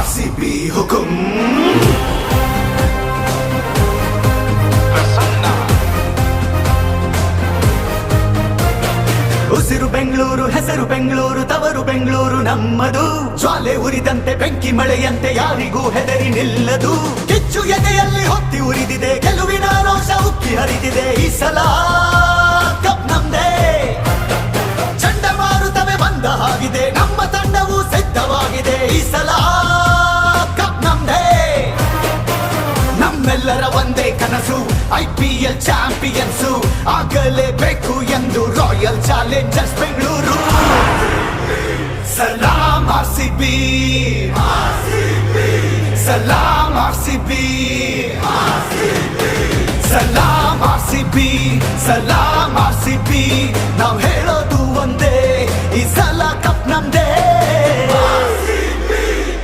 RCB ಹುಕುಂ ಉಸಿರು ಬೆಂಗಳೂರು, ಹೆಸರು ಬೆಂಗಳೂರು, ತವರು ಬೆಂಗಳೂರು ನಮ್ಮದು. ಜ್ವಾಲೆ ಉರಿದಂತೆ ಬೆಂಕಿ ಮಳೆಯಂತೆ ಯಾರಿಗೂ ಹೆದರಿ ನಿಲ್ಲದು. ಕಿಚ್ಚು ಎದೆಯಲ್ಲಿ ಹೊತ್ತಿ ಉರಿದಿದೆ, ಗೆಲುವಿನ ರೋಷ ಉಕ್ಕಿ ಹರಿದಿದೆ. ಈ ಸಲ ಕಪ್ ನಮ್ದೇ, ಚಂಡಮಾರುತವೇ ಬಂದ ಹಾಗಿದೆ, ನಮ್ಮ ತಂಡವು ಸಿದ್ಧವಾಗಿದೆ. ಈ ಸಲ ಕಪ್ ನಮ್ದೇ, ನಮ್ಮೆಲ್ಲರ ಒಂದೇ ಕನಸು IPL ಚಾಂಪಿಯನ್ಸು ಆಗಲೇಬೇಕು ಎಂದು ರಾಯಲ್ ಚಾಲೆಂಜರ್ಸ್ ಬೆಂಗಳೂರು. ಸಲಾಂ RCB, ಸಲಾಂ RCB, ಸಲಾಂ RCB, ಸಲಾಂ RCB. ನಾವು ಹೇಳೋದು ಒಂದೇ, ಈ ಸಲ ಕಪ್ ನಮ್ದೇ.